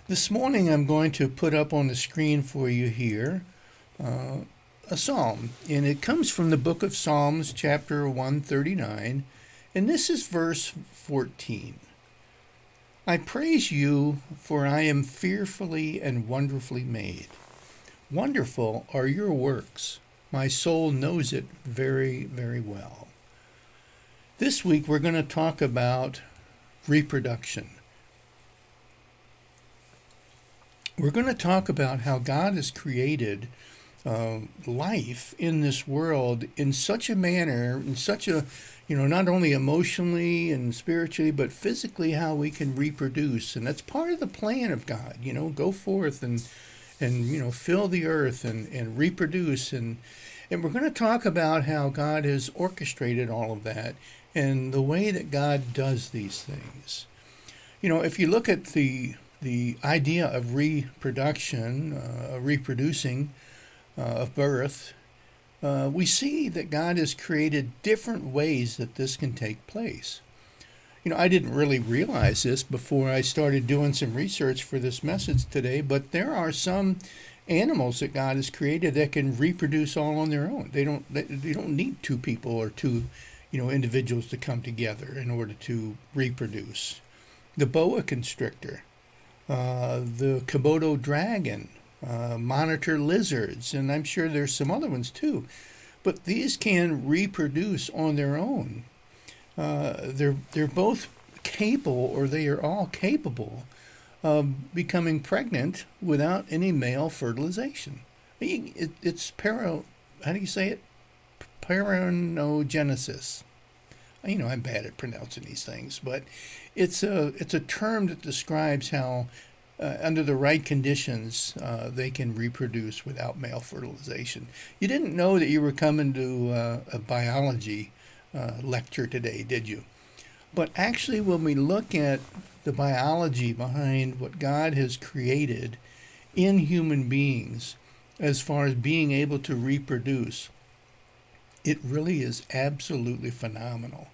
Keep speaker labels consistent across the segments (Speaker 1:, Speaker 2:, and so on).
Speaker 1: This morning I'm going to put up on the screen for you here uh, a psalm, and it comes from the book of Psalms, chapter 139, and this is verse 14. I praise you, for I am fearfully and wonderfully made. Wonderful are your works. My soul knows it very, very well. This week we're going to talk about reproduction. We're going to talk about how God has created life in this world in such a manner, in such a, not only emotionally and spiritually, but physically, how we can reproduce. And that's part of the plan of God, go forth and fill the earth and reproduce. And we're going to talk about how God has orchestrated all of that and the way that God does these things. If you look at the idea of reproduction, reproducing of birth, we see that God has created different ways that this can take place. I didn't really realize this before I started doing some research for this message today, but there are some animals that God has created that can reproduce all on their own. They don't need two people or two, individuals to come together in order to reproduce. The boa constrictor, the Komodo dragon, monitor lizards, and I'm sure there's some other ones too. But these can reproduce on their own. They're both capable, or they are all capable of becoming pregnant without any male fertilization. It's how do you say it? Parenogenesis. I'm bad at pronouncing these things, but it's a term that describes how, under the right conditions, they can reproduce without male fertilization. You didn't know that you were coming to a biology lecture today, did you? But actually, when we look at the biology behind what God has created in human beings, as far as being able to reproduce, it really is absolutely phenomenal.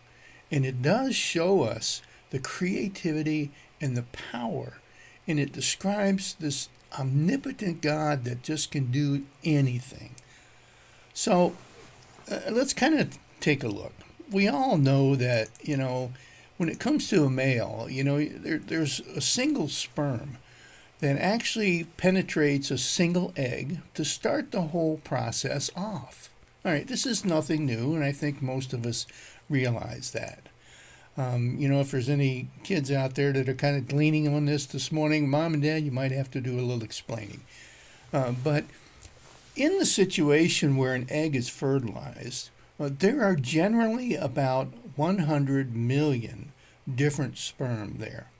Speaker 1: And it does show us the creativity and the power. And it describes this omnipotent God that just can do anything. So let's kind of take a look. We all know that, when it comes to a male, there's a single sperm that actually penetrates a single egg to start the whole process off. All right, this is nothing new, and I think most of us realize that. If there's any kids out there that are kind of gleaning on this morning, Mom and Dad, you might have to do a little explaining. But in the situation where an egg is fertilized, there are generally about 100 million different sperm there.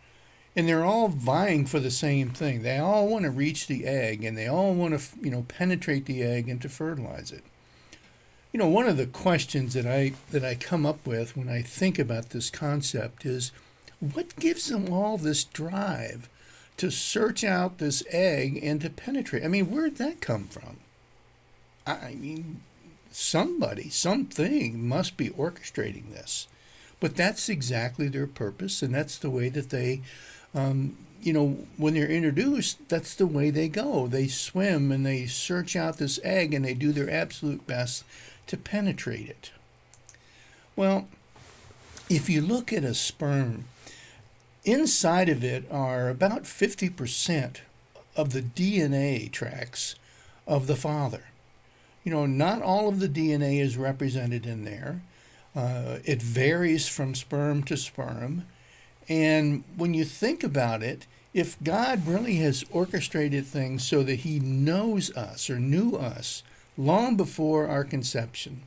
Speaker 1: And they're all vying for the same thing. They all want to reach the egg, and they all want to, penetrate the egg and to fertilize it. One of the questions that I come up with when I think about this concept is, what gives them all this drive to search out this egg and to penetrate? I mean, where'd that come from? I mean, something must be orchestrating this. But that's exactly their purpose, and that's the way that they, when they're introduced, that's the way they go. They swim and they search out this egg, and they do their absolute best to penetrate it. Well, if you look at a sperm, inside of it are about 50% of the DNA tracks of the father. Not all of the DNA is represented in there. It varies from sperm to sperm. And when you think about it, if God really has orchestrated things so that he knows us or knew us long before our conception,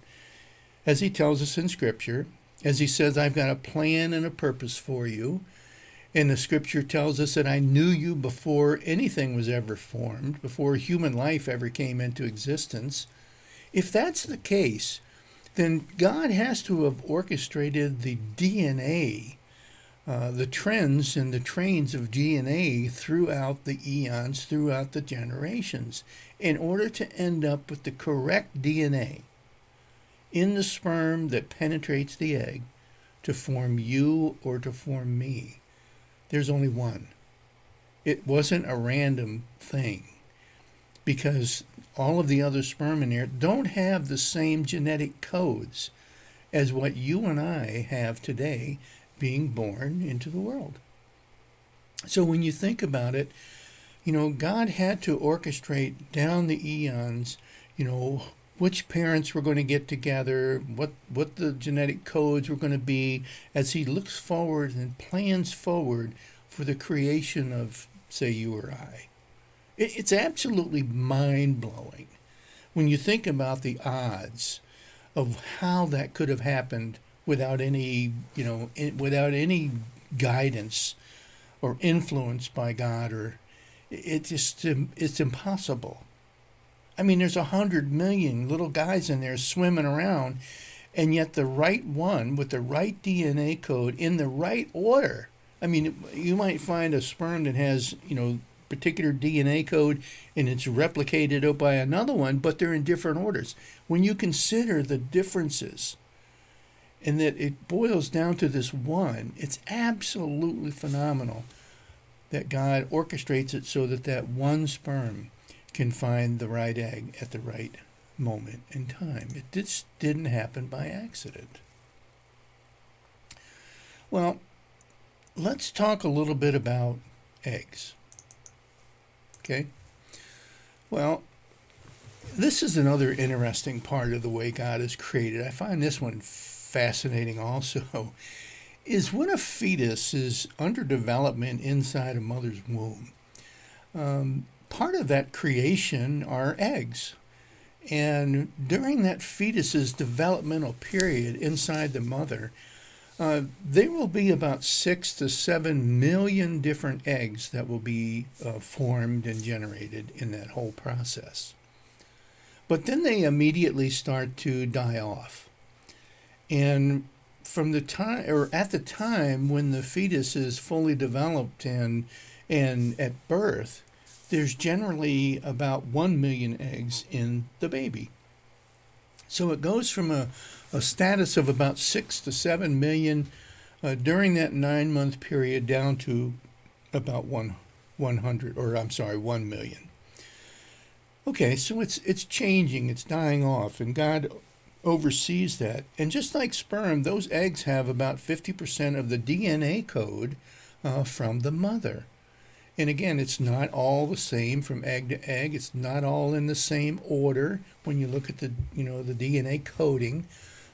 Speaker 1: as he tells us in Scripture, as he says, I've got a plan and a purpose for you. And the Scripture tells us that I knew you before anything was ever formed, before human life ever came into existence. If that's the case, then God has to have orchestrated the DNA, the trends and the trains of DNA throughout the eons, throughout the generations, in order to end up with the correct DNA in the sperm that penetrates the egg to form you or to form me. There's only one. It wasn't a random thing, because all of the other sperm in there don't have the same genetic codes as what you and I have today being born into the world. So when you think about it, God had to orchestrate down the eons, which parents were going to get together, what the genetic codes were going to be, as he looks forward and plans forward for the creation of, say, you or I. It's absolutely mind-blowing when you think about the odds of how that could have happened without any, without any guidance or influence by God, or it's impossible. I mean, there's 100 million little guys in there swimming around, and yet the right one with the right DNA code in the right order. I mean, you might find a sperm that has, particular DNA code and it's replicated out by another one, but they're in different orders. When you consider the differences and that it boils down to this one, it's absolutely phenomenal that God orchestrates it so that that one sperm can find the right egg at the right moment in time. It just didn't happen by accident. Well, let's talk a little bit about eggs. Okay? Well, this is another interesting part of the way God is created. I find this one fascinating also, is when a fetus is under development inside a mother's womb, part of that creation are eggs. And during that fetus's developmental period inside the mother, there will be about 6 to 7 million different eggs that will be formed and generated in that whole process. But then they immediately start to die off. And from the time, or at the time when the fetus is fully developed and at birth, there's generally about 1 million eggs in the baby. So it goes from a status of about 6 to 7 million during that 9-month period down to about 1 million. Okay, so it's changing, it's dying off, and God oversees that. And just like sperm, those eggs have about 50% of the DNA code from the mother. And again, it's not all the same from egg to egg. It's not all in the same order when you look at the DNA coding.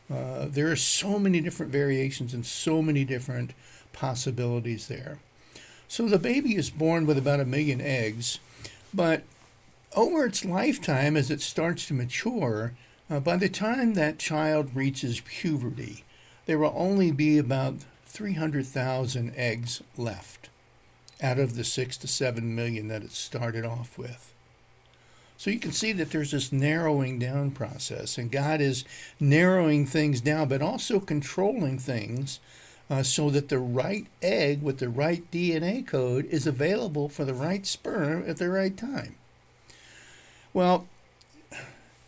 Speaker 1: There are so many different variations and so many different possibilities there. So the baby is born with about 1 million eggs, but over its lifetime, as it starts to mature, by the time that child reaches puberty, there will only be about 300,000 eggs left out of the 6 to 7 million that it started off with. So you can see that there's this narrowing down process, and God is narrowing things down, but also controlling things so that the right egg with the right DNA code is available for the right sperm at the right time. Well,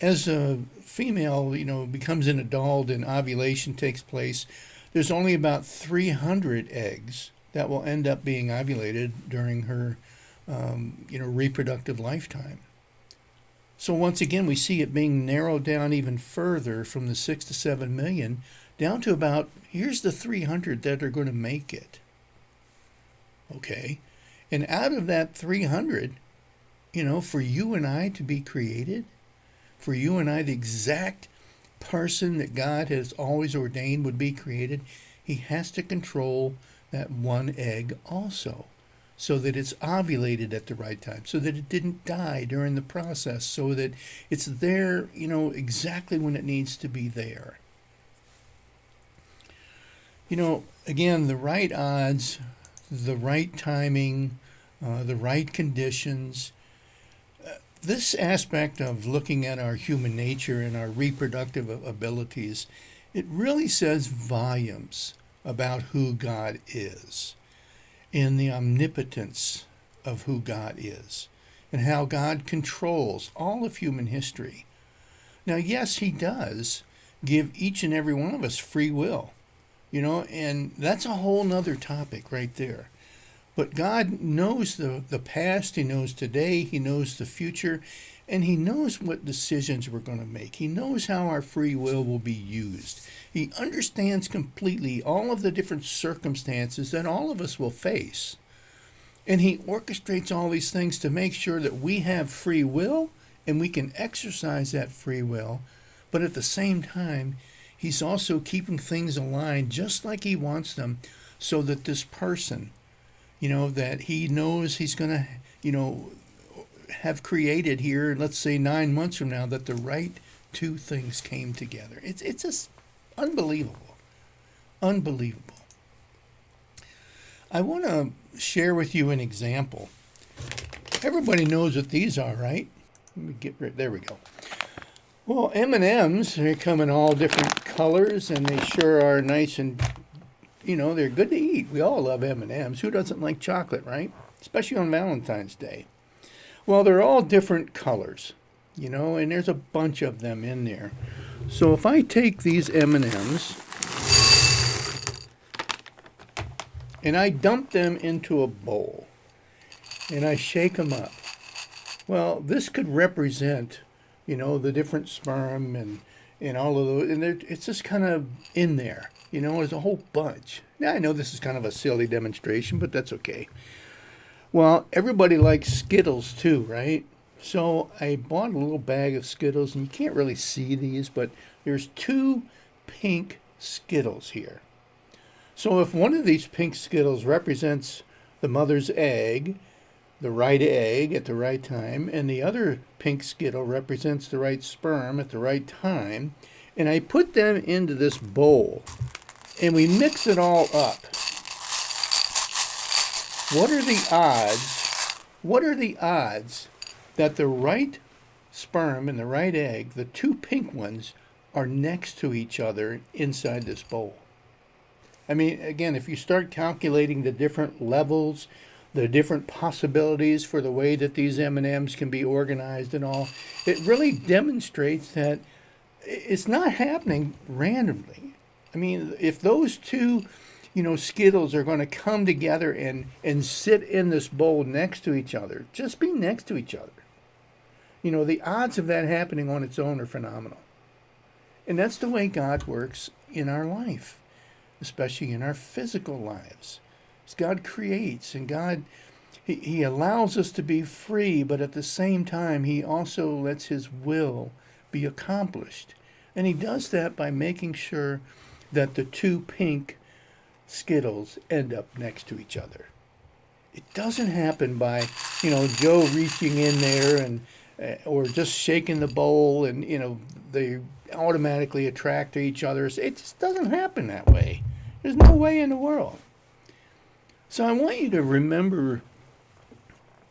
Speaker 1: as a female, becomes an adult and ovulation takes place, there's only about 300 eggs that will end up being ovulated during her, reproductive lifetime. So once again, we see it being narrowed down even further from the 6 to 7 million down to about, here's the 300 that are going to make it. Okay. And out of that 300, for you and I to be created, for you and I, the exact person that God has always ordained would be created, he has to control that one egg also, so that it's ovulated at the right time, so that it didn't die during the process, so that it's there, exactly when it needs to be there. Again, the right odds, the right timing, the right conditions. This aspect of looking at our human nature and our reproductive abilities, it really says volumes about who God is and the omnipotence of who God is and how God controls all of human history. Now, yes, he does give each and every one of us free will, and that's a whole nother topic right there. But God knows the past, He knows today, He knows the future, and He knows what decisions we're going to make. He knows how our free will be used. He understands completely all of the different circumstances that all of us will face. And He orchestrates all these things to make sure that we have free will and we can exercise that free will. But at the same time, He's also keeping things aligned just like He wants them, so that this person, that He knows He's going to, have created here, let's say 9 months from now, that the right two things came together. It's just unbelievable. Unbelievable. I want to share with you an example. Everybody knows what these are, right? Let me get rid. There we go. Well, M&Ms, they come in all different colors, and they sure are nice and, they're good to eat. We all love M&Ms. Who doesn't like chocolate, right? Especially on Valentine's Day. Well, they're all different colors, and there's a bunch of them in there. So if I take these M&Ms and I dump them into a bowl and I shake them up, well, this could represent, the different sperm and all of those, and it's just kind of in there, there's a whole bunch. Now, I know this is kind of a silly demonstration, but that's okay. Well, everybody likes Skittles too, right? So I bought a little bag of Skittles, and you can't really see these, but there's 2 pink Skittles here. So if one of these pink Skittles represents the mother's egg, the right egg at the right time, and the other pink Skittle represents the right sperm at the right time, and I put them into this bowl, and we mix it all up. What are the odds? What are the odds that the right sperm and the right egg, the 2 pink ones, are next to each other inside this bowl? I mean, again, if you start calculating the different levels, the different possibilities for the way that these M&Ms can be organized and all, it really demonstrates that it's not happening randomly. I mean, if those 2, Skittles are going to come together and sit in this bowl next to each other, just be next to each other, the odds of that happening on its own are phenomenal. And that's the way God works in our life, especially in our physical lives. As God creates, and God, He allows us to be free, but at the same time, He also lets His will be accomplished. And He does that by making sure that the 2 pink Skittles end up next to each other. It doesn't happen by, Joe reaching in there and or just shaking the bowl and, they automatically attract to each other. It just doesn't happen that way. There's no way in the world. So I want you to remember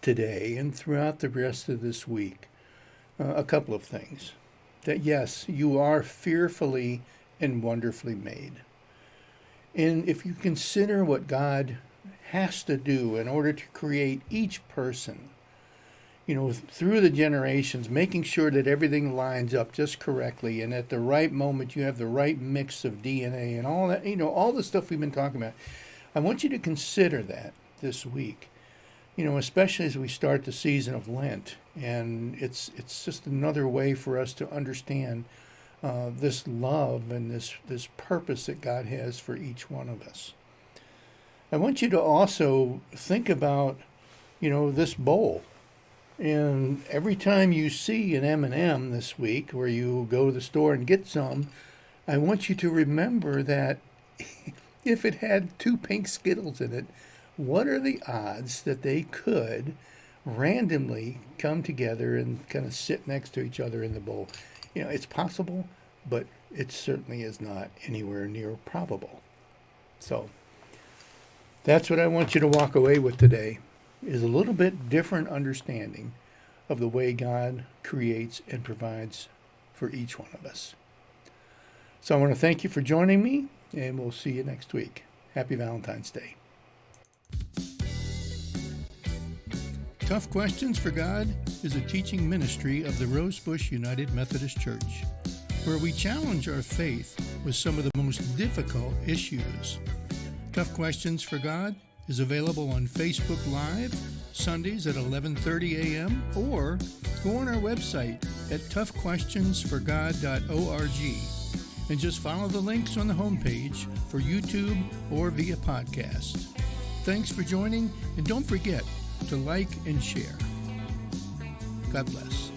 Speaker 1: today and throughout the rest of this week a couple of things. That yes, you are fearfully and wonderfully made. And if you consider what God has to do in order to create each person, through the generations, making sure that everything lines up just correctly, and at the right moment you have the right mix of DNA and all that, all the stuff we've been talking about. I want you to consider that this week, especially as we start the season of Lent. And it's just another way for us to understand this love and this purpose that God has for each one of us. I want you to also think about, this bowl. And every time you see an M&M this week, where you go to the store and get some, I want you to remember that if it had 2 pink Skittles in it, what are the odds that they could randomly come together and kind of sit next to each other in the bowl? It's possible, but it certainly is not anywhere near probable. So that's what I want you to walk away with today, is a little bit different understanding of the way God creates and provides for each one of us. So I want to thank you for joining me, and we'll see you next week. Happy Valentine's Day. Tough Questions for God is a teaching ministry of the Rosebush United Methodist Church, where we challenge our faith with some of the most difficult issues. Tough Questions for God is available on Facebook Live, Sundays at 11:30 a.m., or go on our website at toughquestionsforgod.org and just follow the links on the homepage for YouTube or via podcast. Thanks for joining, and don't forget to like and share. God bless.